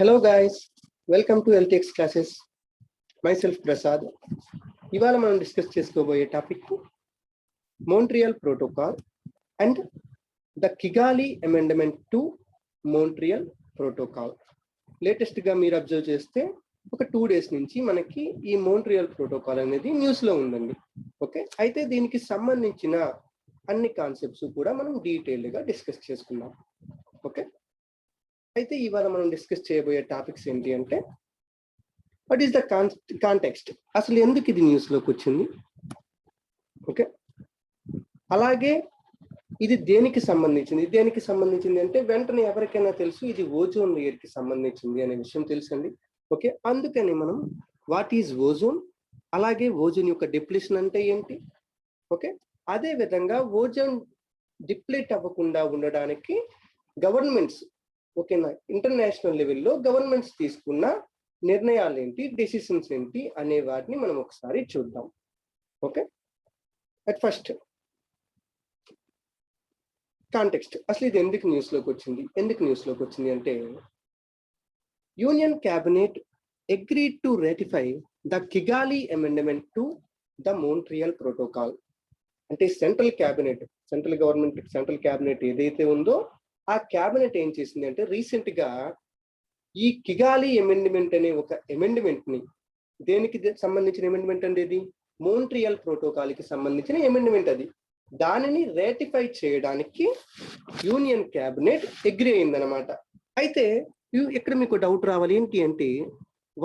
Hello guys, welcome to LTX classes. Myself Prasad. ఇవాళ మనం discuss చేసుకోబోయే topic Montreal protocol and the Kigali amendment to Montreal protocol. Latest గా మీరు observe చేస్తే ఒక 2 days నుంచి మనకి ఈ మోంట్రియల్ ప్రోటోకాల్ అనేది న్యూస్ లో ఉందండి. ఓకే, అయితే దీనికి సంబంధించిన అన్ని కాన్సెప్ట్స్ కూడా మనం డీటెయిల్డ్ గా డిస్కస్ చేసుకుందాం. ఓకే, అయితే ఇవాళ మనం డిస్కస్ చేయబోయే టాపిక్స్ ఏంటి అంటే, వాట్ ఈస్ ద కాంటెక్స్ట్, అసలు ఎందుకు ఇది న్యూస్ లోకి వచ్చింది, ఓకే, అలాగే ఇది దేనికి సంబంధించింది అంటే వెంటనే ఎవరికైనా తెలుసు ఇది ఓజోన్ లేయర్ కి సంబంధించింది అనే విషయం తెలుసండి. ఓకే, అందుకని మనం వాట్ ఈజ్ ఓజోన్, అలాగే ఓజోన్ యొక్క డిప్లీషన్ అంటే ఏంటి, ఓకే, అదే విధంగా ఓజోన్ డిప్లీట్ అవ్వకుండా ఉండడానికి గవర్నమెంట్స్, ఓకేనా, ఇంటర్నేషనల్ లెవెల్లో గవర్నమెంట్స్ తీసుకున్న నిర్ణయాలు ఏంటి, డెసిషన్స్ ఏంటి అనే వాటిని మనం ఒకసారి చూద్దాం. ఓకే, అట్ ఫస్ట్ కాంటెక్స్ట్, అసలు ఇది ఎందుకు న్యూస్ లోకి వచ్చింది అంటే, union cabinet agreed to ratify the Kigali amendment to the Montreal protocol. అంటే సెంట్రల్ క్యాబినెట్ ఏదైతే ఉందో ఆ క్యాబినెట్ ఏం చేసింది అంటే, రీసెంట్ గా ఈ కిగాలి అమెండ్మెంట్ అనే ఒక అమెండ్మెంట్ ని, దేనికి సంబంధించిన అమెండ్మెంట్ అంటే ఇది మోంట్రియల్ ప్రోటోకాల్ కి సంబంధించిన అమెండ్మెంట్, అది దానిని రేటిఫై చేయడానికి యూనియన్ క్యాబినెట్ అగ్రీ అయిందనమాట. అయితే ఇక్కడ మీకు డౌట్ రావాలి, ఏంటి అంటే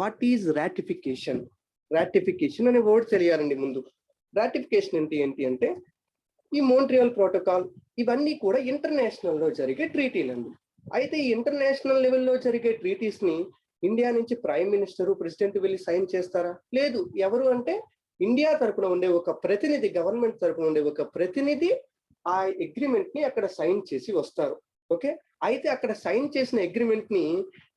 వాట్ ఈజ్ రాటిఫికేషన్ అనే వర్డ్ తెలియాలండి ముందు. రాటిఫికేషన్ అంటే ఏంటి అంటే, ఈ మోంట్రియల్ ప్రోటోకాల్ ఇవన్నీ కూడా ఇంటర్నేషనల్ లో జరిగే ట్రీటీలు అండి. అయితే ఈ ఇంటర్నేషనల్ లెవెల్లో జరిగే ట్రీటీస్ ని ఇండియా నుంచి ప్రైమ్ మినిస్టర్, ప్రెసిడెంట్ వెళ్ళి సైన్ చేస్తారా? లేదు. ఎవరు అంటే ఇండియా తరపున ఉండే ఒక ప్రతినిధి, గవర్నమెంట్ తరపున ఉండే ఒక ప్రతినిధి ఆ అగ్రిమెంట్ ని అక్కడ సైన్ చేసి వస్తారు. ఓకే, అయితే అక్కడ సైన్ చేసిన అగ్రిమెంట్ ని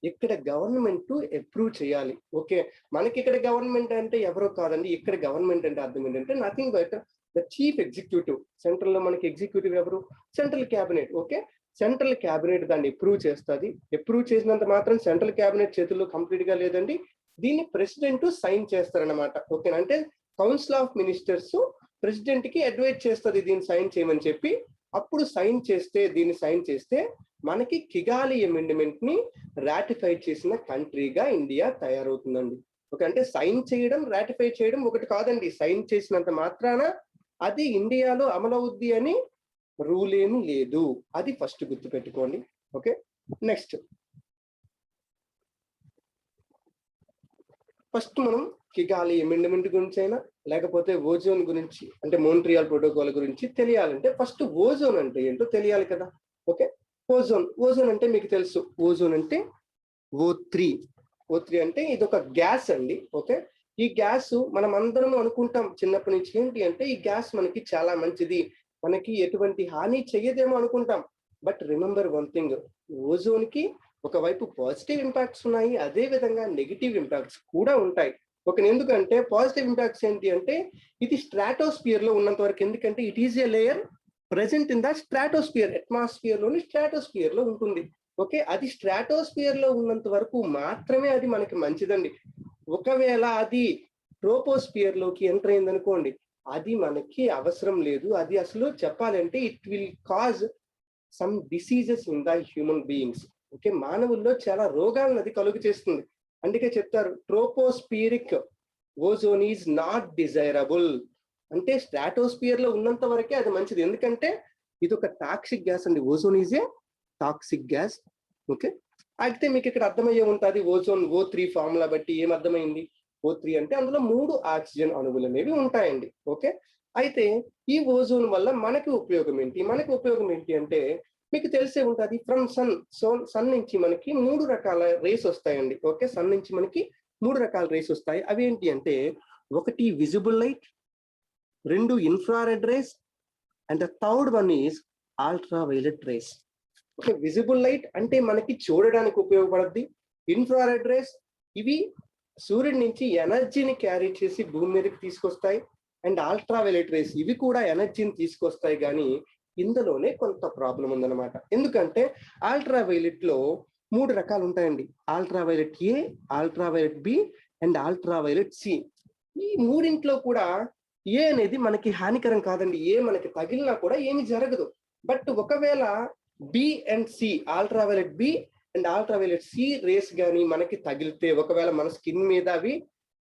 ఇక్కడ గవర్నమెంట్ అప్రూవ్ చేయాలి. ఓకే, మనకి ఇక్కడ గవర్నమెంట్ అంటే ఎవరో కాదండి, ఇక్కడ గవర్నమెంట్ అంటే అర్థం ఏంటంటే nothing but the chief executive. Central లో మనకి ఎగ్జిక్యూటివ్ ఎవరు? Central cabinet. Okay, central cabinet దాన్ని అప్రూవ్ చేస్తుంది. అప్రూవ్ చేసినంత మాత్రం సెంట్రల్ క్యాబినెట్ చేతుల్లో కంప్లీట్ గా లేదండి, దీన్ని ప్రెసిడెంట్ సైన్ చేస్తారనమాట. ఓకే, అంటే కౌన్సిల్ ఆఫ్ మినిస్టర్స్ ప్రెసిడెంట్ కి అడ్వైజ్ చేస్తుంది దీన్ని సైన్ చేయమని చెప్పి. అప్పుడు దీన్ని సైన్ చేస్తే మనకి కిగాలి అమెండ్మెంట్ ని రాటిఫై చేసిన కంట్రీగా ఇండియా తయారవుతుందండి. ఓకే, అంటే సైన్ చేయడం, రాటిఫై చేయడం ఒకటి కాదండి. సైన్ చేసినంత మాత్రాన అది ఇండియాలో అమలవుద్ది అని రూల్ ఏమీ లేదు, అది ఫస్ట్ గుర్తుపెట్టుకోండి. ఓకే, నెక్స్ట్ ఫస్ట్ మనం కిగాలి అమెండ్మెంట్ గురించి అయినా లేకపోతే ఓజోన్ గురించి అంటే మోంట్రియల్ ప్రోటోకాల్ గురించి తెలియాలంటే ఫస్ట్ ఓజోన్ అంటే ఏంటో తెలియాలి కదా. ఓకే, ఓజోన్ అంటే మీకు తెలుసు, ఓజోన్ అంటే O3 అంటే ఇది ఒక గ్యాస్ అండి. ఓకే, ఈ గ్యాస్ మనం అందరం అనుకుంటాం చిన్నప్పటి నుంచి, ఏంటి అంటే ఈ గ్యాస్ మనకి చాలా మంచిది, మనకి ఎటువంటి హాని చెయ్యదేమో అనుకుంటాం. But remember one thing, ozone కి ఒకవైపు పాజిటివ్ ఇంపాక్ట్స్ ఉన్నాయి, అదే విధంగా నెగిటివ్ ఇంపాక్ట్స్ కూడా ఉంటాయి. ఓకే, ఎందుకంటే పాజిటివ్ ఇంపాక్ట్స్ ఏంటి అంటే, ఇది స్ట్రాటోస్ఫియర్ లో ఉన్నంత వరకు, ఎందుకంటే it is a layer present in the stratosphere, atmosphere లోని స్ట్రాటోస్ఫియర్ లో ఉంటుంది. ఓకే, అది స్ట్రాటోస్ఫియర్ లో ఉన్నంత వరకు మాత్రమే అది మనకి మంచిదండి. ఒకవేళ అది ట్రోపోస్ఫియర్ లోకి ఎంటర్ అయింది అనుకోండి, అది మనకి అవసరం లేదు. అది అసలు చెప్పాలంటే it will cause some diseases in the human beings. Okay, మానవుల్లో చాలా రోగాలను అది కలుగు చేస్తుంది. అందుకే చెప్తారు ట్రోపోస్ఫియరిక్ ఓజోన్ ఈజ్ నాట్ డిజైరబుల్, అంటే స్ట్రాటోస్ఫియర్ లో ఉన్నంత వరకే అది మంచిది, ఎందుకంటే ఇది ఒక టాక్సిక్ గ్యాస్ అండి. Ozone is a toxic gas. Okay, అయితే మీకు ఇక్కడ అర్థమయ్యే ఉంటుంది ఓజోన్ O3 ఫార్ములా బట్టి ఏం అర్థమైంది. O3 అంటే అందులో 3 ఆక్సిజన్ అణువులు అనేవి ఉంటాయండి. ఓకే, అయితే ఈ ఓజోన్ వల్ల మనకి ఉపయోగం ఏంటి అంటే, మీకు తెలిసే ఉంటుంది ఫ్రమ్ సన్ నుంచి మనకి 3 రకాల రేస్ వస్తాయండి. ఓకే, సన్ నుంచి మనకి 3 రకాల రేస్ వస్తాయి. అవి ఏంటి అంటే, 1 visible light, 2 infrared race, and the third one is ultra violet rays. Okay, visible light అంటే మనకి చూడడానికి ఉపయోగపడుద్ది. ఇన్ఫ్రారెడ్ రేస్ ఇవి సూర్యుడి నుంచి ఎనర్జీని క్యారీ చేసి భూమి మీదకి తీసుకొస్తాయి. అండ్ అల్ట్రా వైలెట్ రేస్ ఇవి కూడా ఎనర్జీని తీసుకొస్తాయి, కానీ ఇందులోనే కొంత ప్రాబ్లం ఉందన్నమాట. ఎందుకంటే అల్ట్రా వైలెట్ లో 3 రకాలు ఉంటాయండి. Ultraviolet A, ultraviolet B and ultraviolet C. ఈ మూడింట్లో కూడా ఏ అనేది మనకి హానికరం కాదండి. ఏ మనకి తగిలినా కూడా ఏమి జరగదు. బట్ ఒకవేళ B and C, ultraviolet B and ultraviolet C rays కానీ మనకి తగిలితే, ఒకవేళ మన స్కిన్ మీద అవి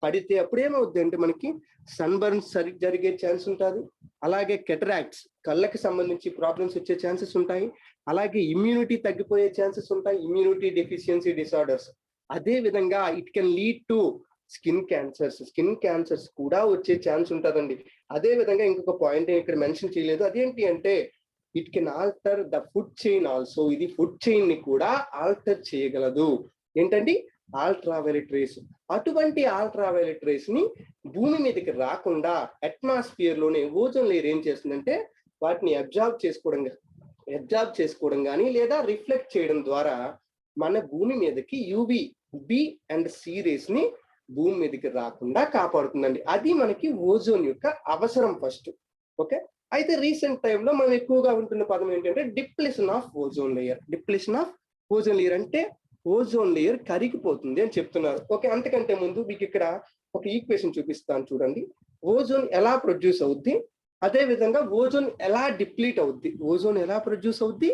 పడితే అప్పుడు ఏమవుద్ది అంటే మనకి సన్ బర్న్స్ జరిగే ఛాన్స్ ఉంటుంది. అలాగే కెటరాక్ట్స్, కళ్ళకి సంబంధించి ప్రాబ్లమ్స్ వచ్చే ఛాన్సెస్ ఉంటాయి. అలాగే ఇమ్యూనిటీ తగ్గిపోయే ఛాన్సెస్ ఉంటాయి, ఇమ్యూనిటీ డెఫిషియన్సీ డిసార్డర్స్. అదే విధంగా it can lead to skin cancers కూడా వచ్చే ఛాన్స్ ఉంటుందండి. అదే విధంగా ఇంకొక పాయింట్ ఇక్కడ మెన్షన్ చేయలేదు, అదేంటి అంటే it can alter the food chain also. ఇది ఫుడ్ చైన్ ని కూడా ఆల్టర్ చేయగలదు. ఏంటండి? Ultraviolet rays. అటువంటి అల్ట్రావైలెట్ రేస్ ని భూమి మీదకి రాకుండా అట్మాస్ఫియర్ లోనే ఓజోన్ లేయర్ ఏం చేస్తుందంటే వాటిని అబ్జార్బ్ చేసుకోవడం కానీ లేదా రిఫ్లెక్ట్ చేయడం ద్వారా మన భూమి మీదకి UV B and C rays ని భూమి మీదకి రాకుండా కాపాడుతుందండి. అది మనకి ఓజోన్ యొక్క అవసరం ఫస్ట్. ఓకే, అయితే రీసెంట్ టైంలో మనం ఎక్కువగా ఉంటున్న పదం ఏంటంటే depletion of ozone layer. Depletion of ozone layer అంటే ఓజోన్ లేయర్ కరిగిపోతుంది అని చెప్తున్నారు. ఓకే, అంతకంటే ముందు మీకు ఇక్కడ ఒక ఈక్వేషన్ చూపిస్తాను చూడండి. ఓజోన్ ఎలా ప్రొడ్యూస్ అవుద్ది, అదే విధంగా ఓజోన్ ఎలా డిప్లీట్ అవుద్ది. ఓజోన్ ఎలా ప్రొడ్యూస్ అవుద్ది,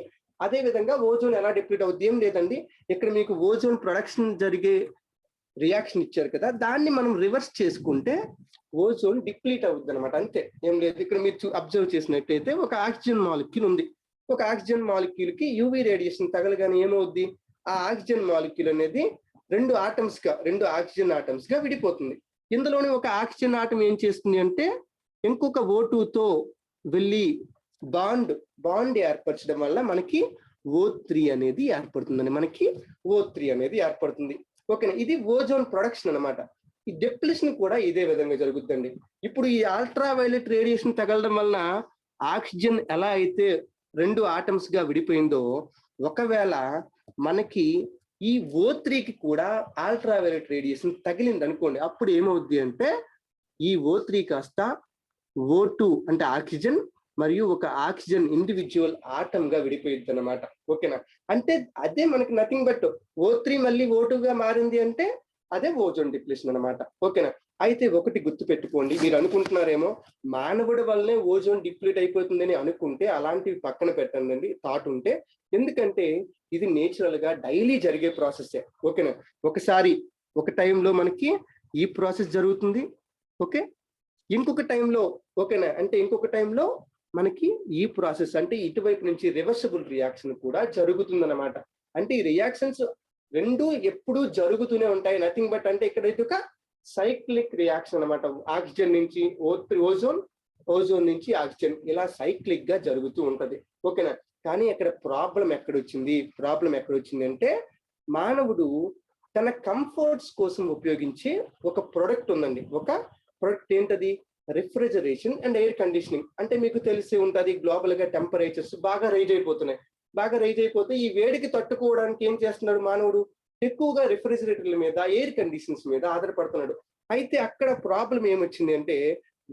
అదే విధంగా ఓజోన్ ఎలా డిప్లీట్ అవుద్ది. ఏం లేదండి, ఇక్కడ మీకు ఓజోన్ ప్రొడక్షన్ జరిగే రియాక్షన్ ఇచ్చారు కదా, దాన్ని మనం రివర్స్ చేసుకుంటే ఓజోన్ డిప్లీట్ అవుద్ది అనమాట. అంతే, ఏం లేదు. ఇక్కడ మీరు అబ్జర్వ్ చేసినట్టయితే ఒక ఆక్సిజన్ మాలిక్యూల్ ఉంది. ఒక ఆక్సిజన్ మాలిక్యూల్ కి యూవీ రేడియేషన్ తగలగానే ఏమవుద్ది, ఆ ఆక్సిజన్ మాలిక్యూల్ అనేది రెండు ఆక్సిజన్ ఆటమ్స్ గా విడిపోతుంది. ఇందులోని ఒక ఆక్సిజన్ ఆటం ఏం చేస్తుంది అంటే ఇంకొక O2తో వెళ్ళి బాండ్ ఏర్పరచడం వల్ల మనకి O3 అనేది ఏర్పడుతుందండి. ఓకేనా, ఇది ఓజోన్ ప్రొడక్షన్ అనమాట. ఈ డిప్లేషన్ కూడా ఇదే విధంగా జరుగుతుందండి. ఇప్పుడు ఈ అల్ట్రావైలెట్ రేడియేషన్ తగలడం వలన ఆక్సిజన్ ఎలా అయితే రెండు ఆటమ్స్ గా విడిపోయిందో, ఒకవేళ మనకి ఈ O3కి కూడా అల్ట్రావైలెట్ రేడియేషన్ తగిలింది అనుకోండి, అప్పుడు ఏమవుద్ది అంటే ఈ O3 కాస్త O2 అంటే ఆక్సిజన్ మరియు ఒక ఆక్సిజన్ ఇండివిజువల్ ఆటమ్ గా విడిపోయిద్ది అనమాట. ఓకేనా, అంటే అదే మనకి నథింగ్ బట్ O3 మళ్ళీ O2 గా మారింది అంటే అదే ఓజోన్ డిప్లేషన్ అనమాట. ఓకేనా, అయితే ఒకటి గుర్తు పెట్టుకోండి. మీరు అనుకుంటున్నారేమో మానవుడి వల్లనే ఓజోన్ డిప్లీట్ అయిపోతుందని అనుకుంటే అలాంటివి పక్కన పెట్టండి థాట్ ఉంటే. ఎందుకంటే ఇది నేచురల్ గా డైలీ జరిగే ప్రాసెస్. ఓకేనా, ఒకసారి ఒక టైంలో మనకి ఈ ప్రాసెస్ జరుగుతుంది. ఓకే, ఇంకొక టైంలో ఓకేనా, అంటే ఇంకొక టైంలో మనకి ఈ ప్రాసెస్ అంటే ఇటువైపు నుంచి రివర్సిబుల్ రియాక్షన్ కూడా జరుగుతుందన్నమాట. అంటే ఈ రియాక్షన్స్ రెండు ఎప్పుడూ జరుగుతూనే ఉంటాయి. నథింగ్ బట్ అంటే ఇక్కడ ఇది ఒక సైక్లిక్ రియాక్షన్ అనమాట. ఆక్సిజన్ నుంచి ఓజోన్ నుంచి ఆక్సిజన్, ఇలా సైక్లిక్ గా జరుగుతూ ఉంటది. ఓకేనా, కానీ అక్కడ ప్రాబ్లం ఎక్కడొచ్చింది అంటే మానవుడు తన కంఫర్ట్స్ కోసం ఉపయోగించే ఒక ప్రొడక్ట్ ఉందండి. ఒక ప్రొడక్ట్ ఏంటది? Refrigeration and air conditioning. అంటే మీకు తెలిసి ఉంటుంది, గ్లోబల్ గా టెంపరేచర్స్ బాగా రైజ్ అయిపోతే ఈ వేడికి తట్టుకోవడానికి ఏం చేస్తున్నాడు మానవుడు? ఎక్కువగా రిఫ్రిజిరేటర్ల మీద, ఎయిర్ కండిషన్స్ మీద ఆధారపడుతున్నాడు. అయితే అక్కడ ప్రాబ్లం ఏమొచ్చింది అంటే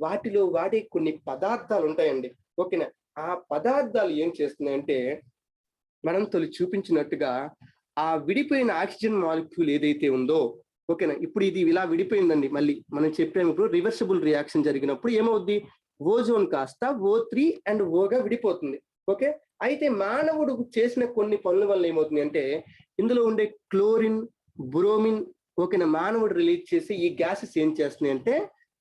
వాటిలో వాడే కొన్ని పదార్థాలు ఉంటాయండి. ఓకేనా, ఆ పదార్థాలు ఏం చేస్తున్నాయంటే మనం తొలి చూపించినట్టుగా ఆ విడిపోయిన ఆక్సిజన్ మాలిక్యూల్ ఏదైతే ఉందో, ఓకేనా, ఇప్పుడు ఇది ఇలా విడిపోయిందండి. మళ్ళీ మనం చెప్పాము ఇప్పుడు రివర్సిబుల్ రియాక్షన్ జరిగినప్పుడు ఏమవుద్ది, ఓజోన్ కాస్త O3 అండ్ ఓగా విడిపోతుంది. ఓకే, అయితే మానవుడు చేసిన కొన్ని పనుల వల్ల ఏమవుతుంది అంటే ఇందులో ఉండే క్లోరిన్, బ్రోమిన్, ఓకేనా, మానవుడు రిలీజ్ చేసి ఈ గ్యాసెస్ ఏం చేస్తున్నాయి అంటే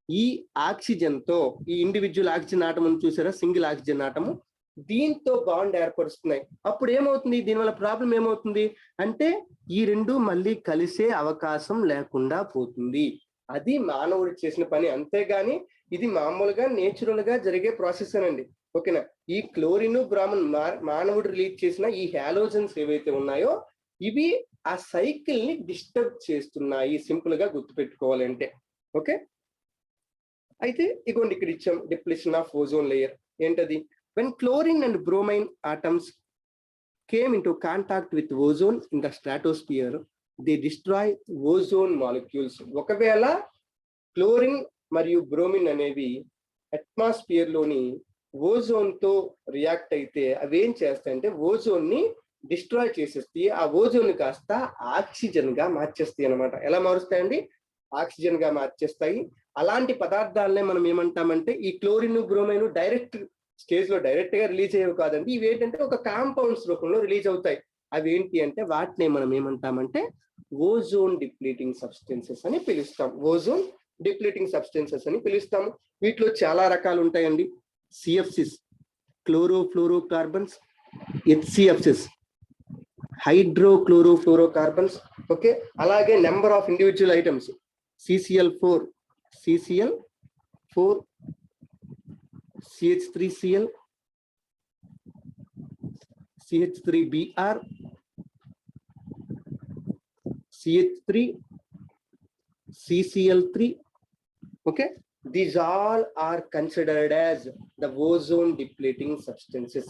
ఈ ఆక్సిజన్ తో, ఈ ఇండివిజువల్ ఆక్సిజన్ ఆటం చూసారా, సింగిల్ ఆక్సిజన్ ఆటము, దీంతో బాండ్ ఏర్పరుస్తున్నాయి. అప్పుడు ఏమవుతుంది, దీనివల్ల ప్రాబ్లం ఏమవుతుంది అంటే ఈ రెండు మళ్ళీ కలిసే అవకాశం లేకుండా పోతుంది. అది మానవుడు చేసిన పని, అంతేగాని ఇది మామూలుగా నేచురల్ గా జరిగే ప్రాసెస్ అనండి. ఓకేనా, ఈ క్లోరిన్, బ్రామిన్ మానవుడు రిలీజ్ చేసిన ఈ హాలోజన్స్ ఏవైతే ఉన్నాయో ఇవి ఆ సైకిల్ ని డిస్టర్బ్ చేస్తున్నాయి. సింపుల్ గా గుర్తుపెట్టుకోవాలంటే. ఓకే, అయితే ఇగోండి ఇక్కడ ఇచ్చాం డిప్లేషన్ ఆఫ్ ఓజోన్ లేయర్. ఏంటది? when chlorine and bromine atoms came into contact with ozone in the stratosphere, they destroy ozone molecules. ఒకవేళ క్లోరిన్ మరియు బ్రోమిన్ అనేవి అట్మాస్ఫియర్ లోని ఓజోన్ తో రియాక్ట్ అయితే అవి ఏం చేస్తాయంటే ఓజోన్ ని డిస్ట్రాయ్ చేసేస్తాయి. ఆ ఓజోన్ కాస్త ఆక్సిజన్ గా మార్చేస్తాయి అనమాట. ఎలా మారుస్తాయండి? ఆక్సిజన్ గా మార్చేస్తాయి. అలాంటి పదార్థాలనే మనం ఏమంటామంటే ఈ క్లోరిన్, బ్రోమైన్ డైరెక్ట్ స్టేజ్ లో డైరెక్ట్ గా రిలీజ్ అయ్యేవి కాదండి. ఇవి ఏంటంటే ఒక కాంపౌండ్స్ రూపంలో రిలీజ్ అవుతాయి. అవి ఏంటి అంటే వాటిని మనం ఏమంటామంటే ఓజోన్ డిప్లీటింగ్ సబ్స్టెన్సెస్ అని పిలుస్తాం. ఓజోన్ డిప్లీటింగ్ సబ్స్టెన్సెస్ అని పిలుస్తాము. వీటిలో చాలా రకాలు ఉంటాయండి. CFCs, chlorofluorocarbons, HCFCs, hydrochlorofluorocarbons. Okay, అలాగే number of individual items CCl4, CCl4, CH3Cl, CH3Br, CH3, CCl3. Okay, these all are considered as the ozone depleting substances.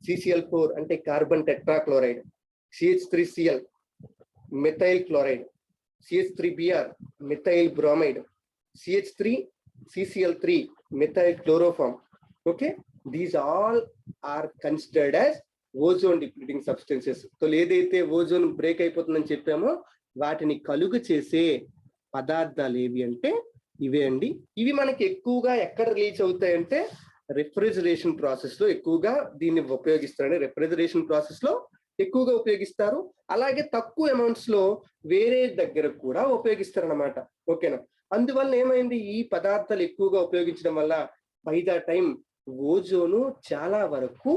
CCl4 అంటే carbon tetrachloride, CH3Cl methyl chloride, CH3Br methyl bromide, CH3 CCl3 methyl chloroform. Okay, these all are considered as ozone depleting substances. So ఏదైతే ozone break అయిపోతుందని చెప్పామో వాటిని కలుగు చేసే పదార్థాలు ఏవి అంటే ఇవే అండి. ఇవి మనకి ఎక్కువగా ఎక్కడ రిలీజ్ అవుతాయంటే రెఫ్రిజరేషన్ ప్రాసెస్ లో ఎక్కువగా దీన్ని ఉపయోగిస్తారండి. రెఫ్రిజరేషన్ ప్రాసెస్ లో ఎక్కువగా ఉపయోగిస్తారు. అలాగే తక్కువ అమౌంట్స్ లో వేరే దగ్గర కూడా ఉపయోగిస్తారు అన్నమాట. ఓకేనా? అందువల్ల ఏమైంది, ఈ పదార్థాలు ఎక్కువగా ఉపయోగించడం వల్ల బై ద టైం ఓజోను చాలా వరకు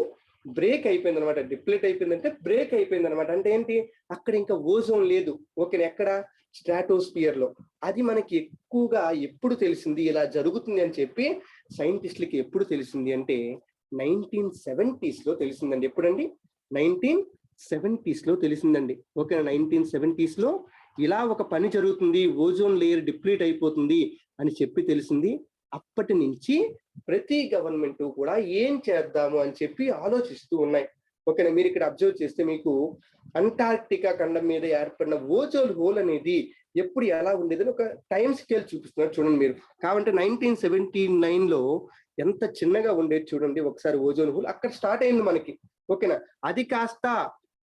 బ్రేక్ అయిపోయింది అనమాట. డిప్లీట్ అయిపోయిందంటే బ్రేక్ అయిపోయింది అనమాట. అంటే ఏంటి, అక్కడ ఇంకా ఓజోన్ లేదు. ఓకేనా? ఎక్కడ? స్ట్రాటోస్ఫియర్ లో. అది మనకి ఎక్కువగా ఎప్పుడు తెలిసింది ఇలా జరుగుతుంది అని చెప్పి సైంటిస్టులకి ఎప్పుడు తెలిసింది అంటే 1970s లో తెలిసిందండి. ఎప్పుడండి? 1970s లో తెలిసిందండి. ఓకేనా? 1970s లో ఇలా ఒక పని జరుగుతుంది, ఓజోన్ లేయర్ డిప్లీట్ అయిపోతుంది అని చెప్పి తెలిసింది. అప్పటి నుంచి ప్రతి గవర్నమెంట్ కూడా ఏం చేద్దాము అని చెప్పి ఆలోచిస్తూ ఉన్నాయి. ఓకేనా? మీరు ఇక్కడ అబ్జర్వ్ చేస్తే మీకు అంటార్క్టికా ఖండం మీద ఏర్పడిన ఓజోన్ హోల్ అనేది ఎప్పుడు ఎలా ఉండేదని ఒక టైం స్కేల్ చూపిస్తున్నారు చూడండి మీరు. కాబట్టి 1979 లో ఎంత చిన్నగా ఉండేది చూడండి ఒకసారి ఓజోన్ హోల్. అక్కడ స్టార్ట్ అయింది మనకి. ఓకేనా? అది కాస్త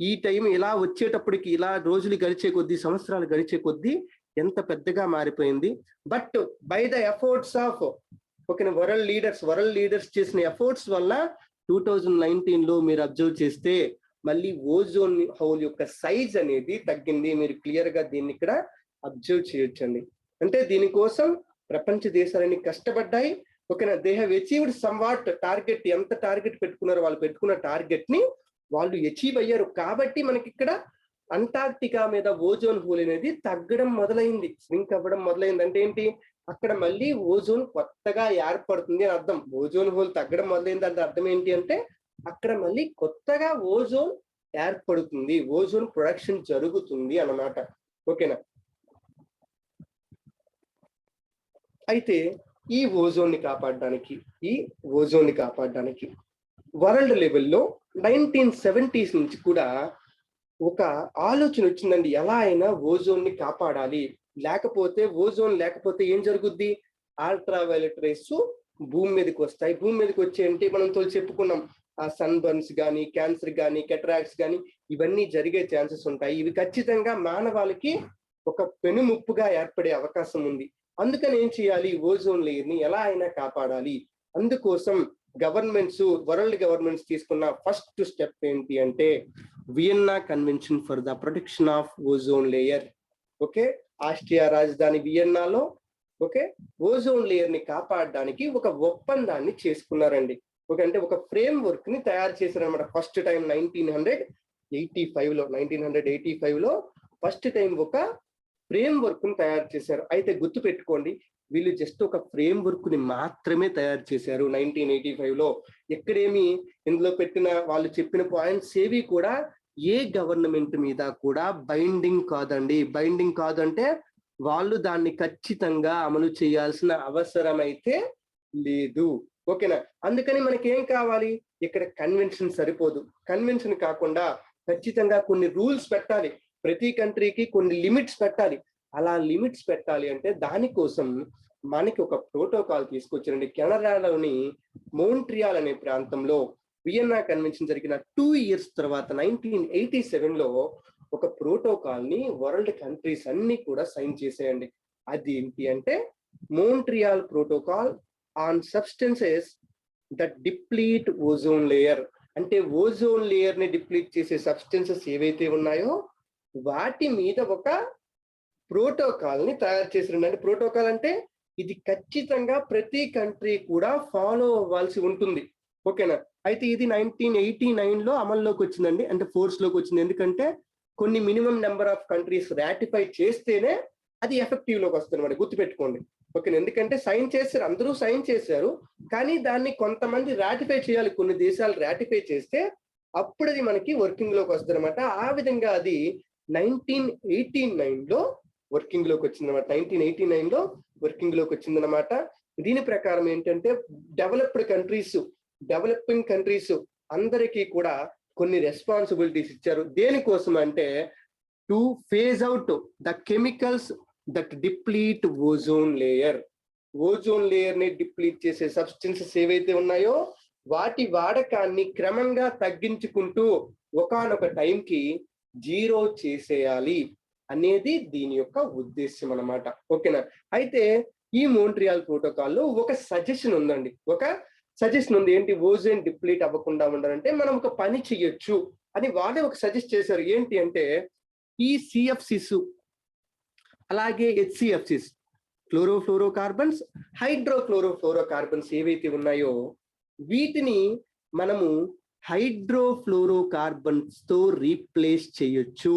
ఈ టైం ఇలా వచ్చేటప్పటికి ఇలా రోజులు గడిచే కొద్దీ, సంవత్సరాలు గడిచే కొద్దీ ఎంత పెద్దగా మారిపోయింది. But by the efforts of ఓకేనా వరల్డ్ లీడర్స్ చేసిన ఎఫర్ట్స్ వల్ల 2019 లో మీరు అబ్జర్వ్ చేస్తే మళ్ళీ ఓజోన్ హోల్ యొక్క సైజ్ అనేది తగ్గింది. మీరు క్లియర్ గా దీన్ని ఇక్కడ అబ్జర్వ్ చేయొచ్చండి. అంటే దీనికోసం ప్రపంచ దేశాలన్నీ కష్టపడ్డాయి. ఓకేనా? They have achieved some what target. ఎంత టార్గెట్ పెట్టుకున్నారో వాళ్ళు పెట్టుకున్న టార్గెట్ ని వాళ్ళు అచీవ్ అయ్యారు. కాబట్టి మనకి ఇక్కడ అంటార్క్టికా మీద ఓజోన్ హోల్ అనేది తగ్గడం మొదలైంది, స్వింక్ అవ్వడం మొదలైంది. అంటే ఏంటి, అక్కడ మళ్ళీ ఓజోన్ కొత్తగా ఏర్పడుతుంది అని అర్థం. ఓజోన్ హోల్ తగ్గడం మొదలైంది అంటే అర్థం ఏంటి అంటే అక్కడ మళ్ళీ కొత్తగా ఓజోన్ ఏర్పడుతుంది, ఓజోన్ ప్రొడక్షన్ జరుగుతుంది అన్నమాట. ఓకేనా? అయితే ఈ ఓజోన్ ని కాపాడడానికి వరల్డ్ లెవెల్లో 1970s నుంచి కూడా ఒక ఆలోచన వచ్చిందండి. ఎలా అయినా ఓజోన్ ని కాపాడాలి, ఓజోన్ లేకపోతే ఏం జరుగుద్ది, అల్ట్రావైలెట్ రేస్ భూమి మీదకి వస్తాయి. భూమి మీదకి వచ్చేయంటే మనం తోలు చెప్పుకున్నాం, ఆ సన్ బర్న్స్ కానీ, క్యాన్సర్ కానీ, కెటరాక్ట్స్ కానీ ఇవన్నీ జరిగే ఛాన్సెస్ ఉంటాయి. ఇవి ఖచ్చితంగా మానవాళికి ఒక పెనుముప్పుగా ఏర్పడే అవకాశం ఉంది. అందుకని ఏం చేయాలి, ఓజోన్ లేయర్ ని ఎలా అయినా కాపాడాలి. అందుకోసం వరల్డ్ గవర్నమెంట్స్ తీసుకున్న ఫస్ట్ స్టెప్ ఏంటి అంటే Vienna convention for the protection of ozone layer. Okay, Austria రాజధాని వియన్నాలో ఓకే ఓజోన్ లేయర్ ని కాపాడడానికి ఒక ఒప్పందాన్ని చేసుకున్నారండి. ఓకే, అంటే ఒక ఫ్రేమ్ వర్క్ ని తయారు చేశారనమాట. ఫస్ట్ టైం 1985 లో ఫస్ట్ టైం ఒక ఫ్రేమ్ వర్క్ ని తయారు చేశారు. అయితే గుర్తు పెట్టుకోండి, వీళ్ళు జస్ట్ ఒక ఫ్రేమ్ వర్క్ ని మాత్రమే తయారు చేశారు 1985 లో. ఎక్కడేమి ఇందులో పెట్టిన వాళ్ళు చెప్పిన పాయింట్స్ ఏవి కూడా ఏ గవర్నమెంట్ మీద కూడా బైండింగ్ కాదండి. బైండింగ్ కాదు అంటే వాళ్ళు దాన్ని ఖచ్చితంగా అమలు చేయాల్సిన అవసరం అయితే లేదు. ఓకేనా? అందుకని మనకి ఏం కావాలి, ఇక్కడ కన్వెన్షన్ సరిపోదు. కన్వెన్షన్ కాకుండా ఖచ్చితంగా కొన్ని రూల్స్ పెట్టాలి. ప్రతి కంట్రీకి కొన్ని లిమిట్స్ పెట్టాలి. అలా లిమిట్స్ పెట్టాలి అంటే దానికోసం మనకి ఒక ప్రోటోకాల్ తీసుకొచ్చారండి. కెనడాలోని మోంట్రియాల్ అనే ప్రాంతంలో వియన్నా కన్వెన్షన్ జరిగిన 2 years తర్వాత 1987లో ఒక ప్రోటోకాల్ ని వరల్డ్ కంట్రీస్ అన్ని కూడా సైన్ చేసేయండి. అది ఏంటి అంటే Montreal protocol on substances that deplete ozone layer. అంటే ఓజోన్ లేయర్ ని డిప్లీట్ చేసే సబ్స్టెన్సెస్ ఏవైతే ఉన్నాయో వాటి మీద ఒక ప్రోటోకాల్ ని తయారు చేసిరండి. అంటే ప్రోటోకాల్ అంటే ఇది ఖచ్చితంగా ప్రతి కంట్రీ కూడా ఫాలో అవ్వాల్సి ఉంటుంది. ఓకేనా? అయితే ఇది 1989లో అమల్లోకి వచ్చిందండి, అంటే ఫోర్స్ లోకి వచ్చింది. ఎందుకంటే కొన్ని minimum number of countries ratify చేస్తేనే అది ఎఫెక్టివ్ లోకి వస్తుంది మరి, గుర్తుపెట్టుకోండి. ఓకేనా? ఎందుకంటే సైన్ చేశారు, అందరూ సైన్ చేశారు, కానీ దాన్ని కొంతమంది రాటిఫై చేయాలి. కొన్ని దేశాలు రాటిఫై చేస్తే అప్పుడు అది మనకి వర్కింగ్ లోకి వస్తుంది అనమాట. ఆ విధంగా అది 1989లో వర్కింగ్ లోకి వచ్చిందన్నమాట. 1989లో వర్కింగ్ లోకి వచ్చిందనమాట. దీని ప్రకారం ఏంటంటే డెవలపింగ్ కంట్రీస్ అందరికీ కూడా కొన్ని రెస్పాన్సిబిలిటీస్ ఇచ్చారు. దేనికోసం అంటే to phase out the chemicals that deplete ozone layer. Ozone layer ని డిప్లీట్ చేసే సబ్స్టెన్సెస్ ఏవైతే ఉన్నాయో వాటి వాడకాన్ని క్రమంగా తగ్గించుకుంటూ ఒకానొక టైంకి 0 చేసేయాలి అనేది దీని యొక్క ఉద్దేశం అన్నమాట. ఓకేనా? అయితే ఈ మోంట్రియాల్ ప్రోటోకాల్లో ఒక సజెషన్ ఉందండి. ఏంటి? ఓజోన్ డిప్లీట్ అవ్వకుండా ఉండాలంటే మనం ఒక పని చెయ్యొచ్చు అని వాళ్ళే ఒక సజెస్ట్ చేశారు. ఏంటి అంటే ఈ సిఎఫ్సిస్ అలాగే హెచ్సిఎఫ్సిస్, క్లోరోఫ్లోరోకార్బన్స్, హైడ్రోక్లోరోఫ్లోరోకార్బన్స్ ఏవైతే ఉన్నాయో వీటిని మనము హైడ్రోఫ్లోరోకార్బన్స్ తో రీప్లేస్ చేయొచ్చు.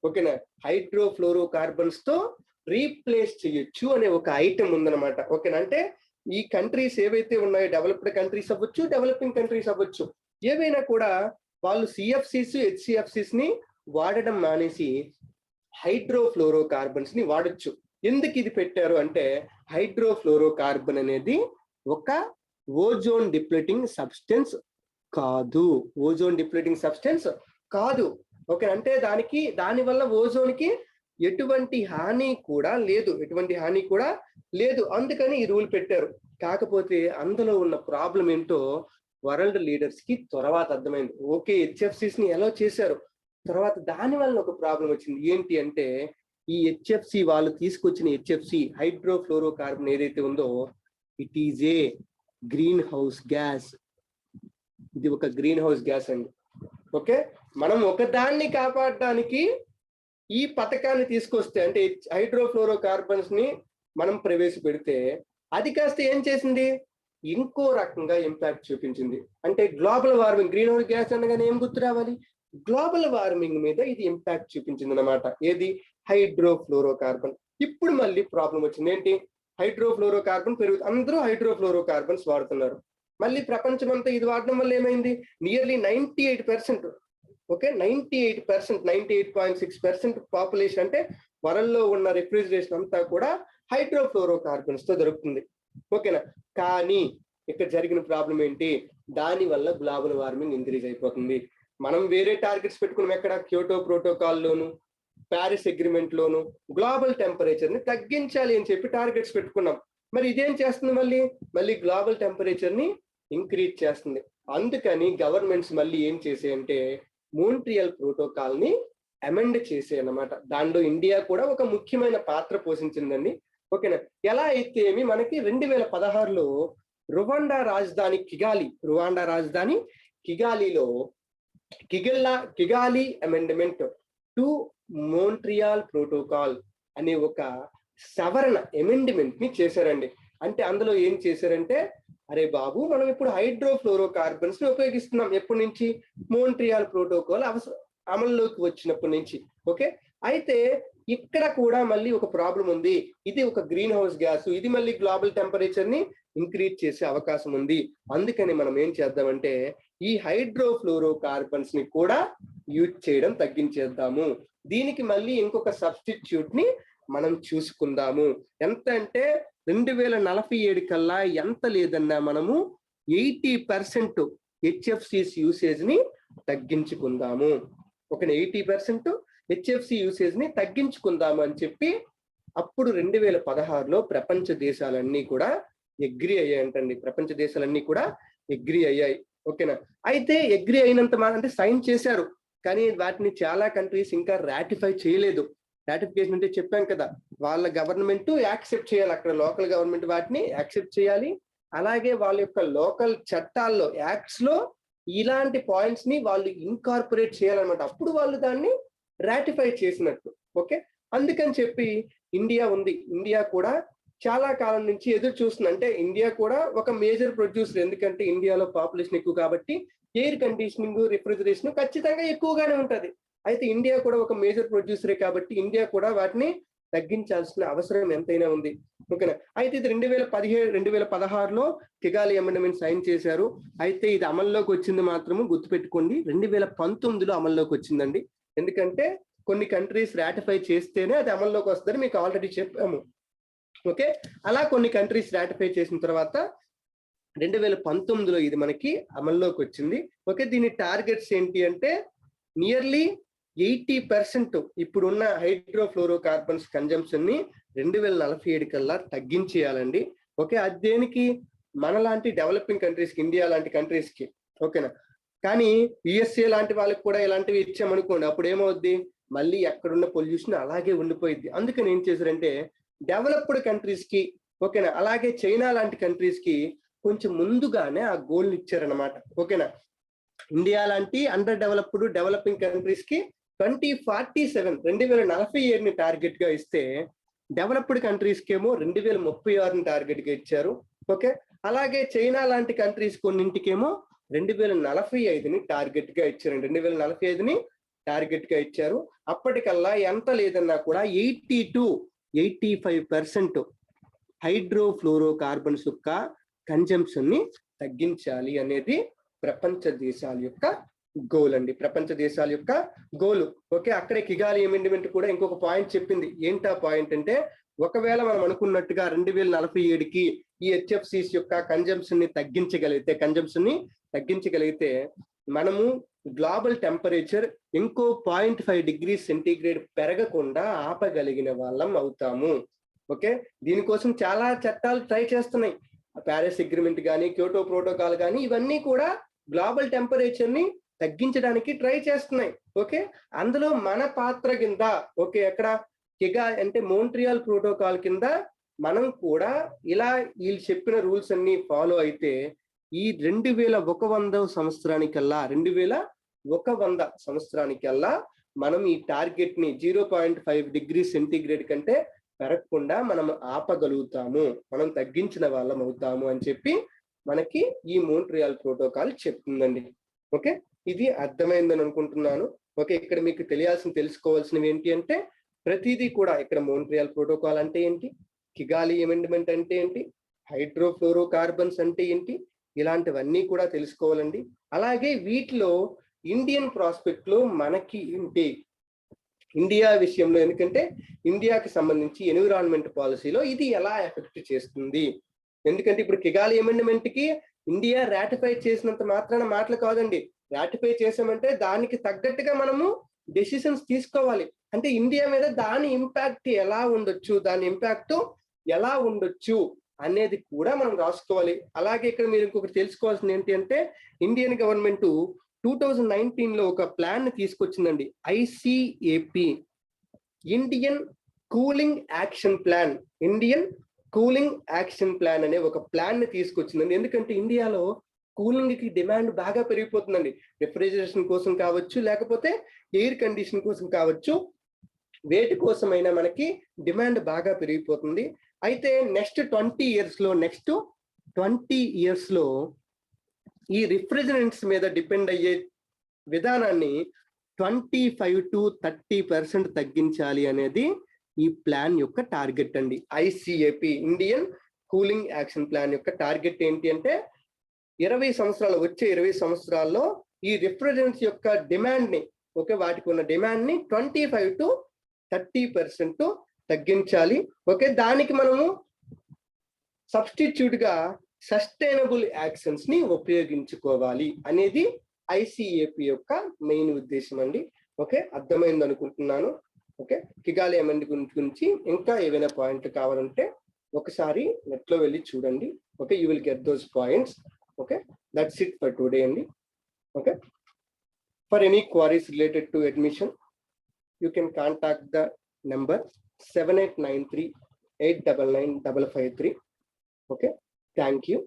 ఓకేనా? హైడ్రోఫ్లోరోకార్బన్స్ తో రీప్లేస్ చేయొచ్చు అనే ఒక ఐటమ్ ఉందన్నమాట. ఓకేనా? అంటే ఈ కంట్రీస్ ఏవైతే ఉన్నాయో డెవలప్డ్ కంట్రీస్ అవ్వచ్చు, డెవలపింగ్ కంట్రీస్ అవ్వచ్చు, ఏవైనా కూడా వాళ్ళు సిఎఫ్సిస్ హెచ్సిఎఫ్సిస్ ని వాడడం మానేసి హైడ్రోఫ్లోరోకార్బన్స్ ని వాడచ్చు. ఎందుకు ఇది పెట్టారు అంటే హైడ్రోఫ్లోరోకార్బన్ అనేది ఒక ఓజోన్ డిప్లీటింగ్ సబ్స్టెన్స్ కాదు. ఓకే? అంటే దాని వల్ల ఓజోన్ కి ఎటువంటి హాని కూడా లేదు. అందుకని ఈ రూల్ పెట్టారు. కాకపోతే అందులో ఉన్న ప్రాబ్లం ఏంటో వరల్డ్ లీడర్స్ కి తర్వాత అర్థమైంది. ఓకే, హెచ్ఎఫ్సిస్ ని ఎలా చేశారు, తర్వాత దాని వల్ల ఒక ప్రాబ్లం వచ్చింది. ఏంటి అంటే ఈ హెచ్ఎఫ్సి వాళ్ళు తీసుకొచ్చిన హెచ్ఎఫ్సి హైడ్రోఫ్లోరోకార్బన్ ఏదైతే ఉందో it is a green house gas. ఇది ఒక గ్రీన్ హౌస్ గ్యాస్ అండి. ఓకే, మనం ఒకదాన్ని కాపాడడానికి ఈ పథకాన్ని తీసుకొస్తే అంటే హైడ్రోఫ్లోరోకార్బన్స్ ని మనం ప్రవేశపెడితే అది కాస్త ఏం చేసింది, ఇంకో రకంగా ఇంపాక్ట్ చూపించింది. అంటే global warming, green house gas అనగానే ఏం గుర్తు రావాలి, గ్లోబల్ వార్మింగ్ మీద ఇది ఇంపాక్ట్ చూపించింది అనమాట. ఏది, హైడ్రోఫ్లోరోకార్బన్. ఇప్పుడు మళ్ళీ ప్రాబ్లం వచ్చింది. ఏంటి, హైడ్రోఫ్లోరోకార్బన్ పెరుగుతుంది, అందరూ హైడ్రోఫ్లోరోకార్బన్స్ వాడుతున్నారు. మళ్ళీ ప్రపంచం అంతా ఇది వాడడం వల్ల ఏమైంది, నియర్లీ 98%, ఓకే, 98.6% పాపులేషన్ అంటే వరల్డ్లో ఉన్న రిఫ్రిజిరేషన్ అంతా కూడా హైడ్రోఫ్లోరోకార్బన్స్ తో దొరుకుతుంది. ఓకేనా? కానీ ఇక్కడ జరిగిన ప్రాబ్లం ఏంటి, దాని వల్ల గ్లోబల్ వార్మింగ్ ఇంక్రీజ్ అయిపోతుంది. మనం వేరే టార్గెట్స్ పెట్టుకున్నాం, ఎక్కడ, క్యోటో ప్రోటోకాల్ లోను ప్యారిస్ అగ్రిమెంట్ లోను గ్లోబల్ టెంపరేచర్ ని తగ్గించాలి అని చెప్పి టార్గెట్స్ పెట్టుకున్నాం. మరి ఇదేం చేస్తుంది, మళ్ళీ గ్లోబల్ టెంపరేచర్ ని ఇంక్రీజ్ చేస్తుంది. అందుకని గవర్నమెంట్స్ మళ్ళీ ఏం చేసాయంటే మోంట్రియల్ ప్రోటోకాల్ ని అమెండ్ చేసాయి అన్నమాట. దానిలో ఇండియా కూడా ఒక ముఖ్యమైన పాత్ర పోషించిందండి. ఓకేనా? ఎలా అయితే ఏమి మనకి 2016లో రువాండా రాజధాని కిగాలిలో కిగాలి అమెండ్మెంట్ టు మోంట్రియాల్ ప్రోటోకాల్ అనే ఒక సవరణ అమెండ్మెంట్ ని చేశారండి. అంటే అందులో ఏం చేశారంటే, అరే బాబు, మనం ఇప్పుడు హైడ్రోఫ్లోరోకార్బన్స్ ని ఉపయోగిస్తున్నాం. ఎప్పటి నుంచి, మోంట్రియాల్ ప్రోటోకాల్ అమల్లోకి వచ్చినప్పటి నుంచి. ఓకే, అయితే ఇక్కడ కూడా మళ్ళీ ఒక ప్రాబ్లం ఉంది. ఇది ఒక గ్రీన్ హౌస్ గ్యాస్, ఇది మళ్ళీ గ్లోబల్ టెంపరేచర్ ని ఇంక్రీజ్ చేసే అవకాశం ఉంది. అందుకని మనం ఏం చేద్దామంటే ఈ హైడ్రోఫ్లోరోకార్బన్స్ ని కూడా యూజ్ చేయడం తగ్గించేద్దాము. దీనికి మళ్ళీ ఇంకొక సబ్స్టిట్యూట్ ని మనం చూసుకుందాము. ఎంత అంటే 2047 కల్లా ఎంత లేదన్నా మనము 80% హెచ్ఎఫ్సిస్ యూసేజ్ ని తగ్గించుకుందాము. ఒక 80% హెచ్ఎఫ్సి యూసేజ్ ని తగ్గించుకుందాము అని చెప్పి అప్పుడు 2016లో ప్రపంచ దేశాలన్నీ కూడా అగ్రి అయ్యాయంటండి. ఓకేనా. అయితే అగ్రి అయినంత అంటే సైన్ చేశారు, కానీ వాటిని చాలా కంట్రీస్ ఇంకా రాటిఫై చేయలేదు. రాటిఫికేషన్ అంటే చెప్పాం కదా, వాళ్ళ గవర్నమెంట్ యాక్సెప్ట్ చేయాలి, అక్కడ లోకల్ గవర్నమెంట్ వాటిని యాక్సెప్ట్ చేయాలి. అలాగే వాళ్ళ యొక్క లోకల్ చట్టాల్లో, యాక్ట్స్ లో ఇలాంటి పాయింట్స్ ని వాళ్ళు ఇన్కార్పొరేట్ చేయాలన్నమాట. అప్పుడు వాళ్ళు దాన్ని రాటిఫై చేసినట్టు. ఓకే, అందుకని చెప్పి ఇండియా ఉంది. ఇండియా కూడా చాలా కాలం నుంచి ఎదురు చూస్తుంది. అంటే ఇండియా కూడా ఒక మేజర్ ప్రొడ్యూసర్, ఎందుకంటే ఇండియాలో పాపులేషన్ ఎక్కువ కాబట్టి ఎయిర్ కండిషనింగ్, రిఫ్రిజరేషన్ ఖచ్చితంగా ఎక్కువగానే ఉంటది. అయితే ఇండియా కూడా ఒక మేజర్ ప్రొడ్యూసరే కాబట్టి ఇండియా కూడా వాటిని తగ్గించాల్సిన అవసరం ఎంతైనా ఉంది. ఓకేనా. అయితే ఇది 2016లో కిగాలి అమెండ్మెంట్ సైన్ చేశారు. అయితే ఇది అమల్లోకి వచ్చింది మాత్రము గుర్తుపెట్టుకోండి 2019లో అమల్లోకి వచ్చిందండి. ఎందుకంటే కొన్ని కంట్రీస్ రాటిఫై చేస్తేనే అది అమల్లోకి వస్తుందని మీకు ఆల్రెడీ చెప్పాము. ఓకే, అలా కొన్ని కంట్రీస్ రాటిఫై చేసిన తర్వాత 2019లో ఇది మనకి అమల్లోకి వచ్చింది. ఓకే, దీని టార్గెట్స్ ఏంటి అంటే నియర్లీ 80% ఇప్పుడున్న హైడ్రోఫ్లోరోకార్బన్స్ కన్జంప్షన్ ని 2047 కల్లా తగ్గించేయాలండి. ఓకే, అది దేనికి? మనలాంటి డెవలపింగ్ కంట్రీస్ కి, ఇండియా లాంటి కంట్రీస్ కి. ఓకేనా. కానీ యుఎస్ఏ లాంటి వాళ్ళకి కూడా ఇలాంటివి ఇచ్చామనుకోండి, అప్పుడు ఏమవుద్ది, మళ్ళీ ఎక్కడున్న పొల్యూషన్ అలాగే ఉండిపోయింది. అందుకని ఏం చేశారంటే డెవలప్డ్ కంట్రీస్ కి, ఓకేనా, అలాగే చైనా లాంటి కంట్రీస్ కి కొంచెం ముందుగానే ఆ గోల్ ఇచ్చారనమాట. ఓకేనా. ఇండియా లాంటి అండర్ డెవలప్డ్ డెవలపింగ్ కంట్రీస్ కి 2047 టార్గెట్ గా ఇస్తే, డెవలప్డ్ కంట్రీస్ కి ఏమో 2036 టార్గెట్ గా ఇచ్చారు. ఓకే, అలాగే చైనా లాంటి కంట్రీస్ కొన్నింటికేమో 2045 టార్గెట్ గా ఇచ్చారు. 2045 టార్గెట్ గా ఇచ్చారు. అప్పటికల్లా ఎంత లేదన్నా కూడా 85% హైడ్రోఫ్లోరోకార్బన్స్ యొక్క కన్జంప్షన్ ని తగ్గించాలి అనేది ప్రపంచ దేశాల యొక్క గోల్ అండి. ప్రపంచ దేశాల యొక్క గోల్. ఓకే, అక్కడే కిగాలి అమెండ్మెంట్ కూడా ఇంకొక పాయింట్ చెప్పింది. ఏంటా పాయింట్ అంటే, ఒకవేళ మనం అనుకున్నట్టుగా 2047కి ఈ హెచ్ఎఫ్సిస్ యొక్క కన్జంప్షన్ ని తగ్గించగలిగితే మనము గ్లోబల్ టెంపరేచర్ ఇంకో 0.5 డిగ్రీ సెంటీగ్రేడ్ పెరగకుండా ఆపగలిగిన వాళ్ళం అవుతాము. ఓకే, దీనికోసం చాలా చట్టాలు ట్రై చేస్తున్నాయి. ప్యారిస్ అగ్రిమెంట్ కానీ, క్యోటో ప్రోటోకాల్ కానీ, ఇవన్నీ కూడా గ్లోబల్ టెంపరేచర్ ని తగ్గించడానికి ట్రై చేస్తున్నాయి. ఓకే, అందులో మన పాత్ర కింద, ఓకే, ఎక్కడ అంటే మోంట్రియాల్ ప్రోటోకాల్ కింద మనం కూడా ఇలా వీళ్ళు చెప్పిన రూల్స్ అన్ని ఫాలో అయితే ఈ 2100 సంవత్సరానికల్లా మనం ఈ టార్గెట్ ని 0.5 డిగ్రీ సెంటీగ్రేడ్ కంటే పెరగకుండా మనం ఆపగలుగుతాము, మనం తగ్గించిన వాళ్ళం అవుతాము అని చెప్పి మనకి ఈ మోంట్రియాల్ ప్రోటోకాల్ చెప్తుందండి. ఓకే, ఇది అర్థమైందని అనుకుంటున్నాను. ఓకే, ఇక్కడ మీకు తెలుసుకోవాల్సినవి ఏంటి అంటే, ప్రతిదీ కూడా ఇక్కడ మోంట్రియాల్ ప్రోటోకాల్ అంటే ఏంటి, కిగాలి అమెండ్మెంట్ అంటే ఏంటి, హైడ్రోఫ్లోరోకార్బన్స్ అంటే ఏంటి, ఇలాంటివన్నీ కూడా తెలుసుకోవాలండి. అలాగే వీటిలో ఇండియన్ ప్రాస్పెక్ట్ లో మనకి ఏంటి, ఇండియా విషయంలో, ఎందుకంటే ఇండియాకి సంబంధించి ఎన్విరాన్మెంట్ పాలసీలో ఇది ఎలా ఎఫెక్ట్ చేస్తుంది. ఎందుకంటే ఇప్పుడు కిగాలి అమెండ్మెంట్ కి ఇండియా రాటిఫై చేసినంత మాత్రాన మాటలు కాదండి. రాటిఫై చేసామంటే దానికి తగ్గట్టుగా మనము డెసిషన్స్ తీసుకోవాలి. అంటే ఇండియా మీద దాని ఇంపాక్ట్ ఎలా ఉండొచ్చు అనేది కూడా మనం రాసుకోవాలి. అలాగే ఇక్కడ మీరు ఇంకొకటి తెలుసుకోవాల్సింది ఏంటి అంటే, ఇండియన్ గవర్నమెంట్ 2019లో ఒక ప్లాన్ ని తీసుకొచ్చిందండి. ఐసిఏపి, ఇండియన్ కూలింగ్ యాక్షన్ ప్లాన్ అనే ఒక ప్లాన్ ని తీసుకొచ్చిందండి. ఎందుకంటే ఇండియాలో కూలింగ్ కి డిమాండ్ బాగా పెరిగిపోతుందండి. రిఫ్రిజరేషన్ కోసం కావచ్చు, లేకపోతే ఎయిర్ కండిషన్ కోసం కావచ్చు, వేటి కోసమైనా మనకి డిమాండ్ బాగా పెరిగిపోతుంది. అయితే నెక్స్ట్ 20 ఇయర్స్ లో ఈ రిఫ్రిజరెంట్స్ మీద డిపెండ్ అయ్యే విధానాన్ని 25 to 30% తగ్గించాలి అనేది ఈ ప్లాన్ యొక్క టార్గెట్ అండి. ఐసిఏపి, ఇండియన్ కూలింగ్ యాక్షన్ ప్లాన్ యొక్క టార్గెట్ ఏంటి అంటే, వచ్చే 20 సంవత్సరాల్లో ఈ రిఫ్రిజరెంట్స్ యొక్క డిమాండ్ ని, ఓకే, వాటికి ఉన్న డిమాండ్ ని 25 to 30% తగ్గించాలి. ఓకే, దానికి మనము సబ్స్టిట్యూట్ గా సస్టైనబుల్ యాక్షన్స్ ని ఉపయోగించుకోవాలి అనేది ఐసిఏపి యొక్క మెయిన్ ఉద్దేశం అండి. ఓకే, అర్థమైంది అనుకుంటున్నాను. ఓకే, కిగాలి అమెండ్మెంట్ గురించి ఇంకా ఏవైనా పాయింట్ కావాలంటే ఒకసారి నెట్ లో వెళ్ళి చూడండి. Okay, you will get those points. Okay, That's it for today అండి. Okay. For any queries related to admission, you can contact the number 7893 899 553. Okay. Thank you.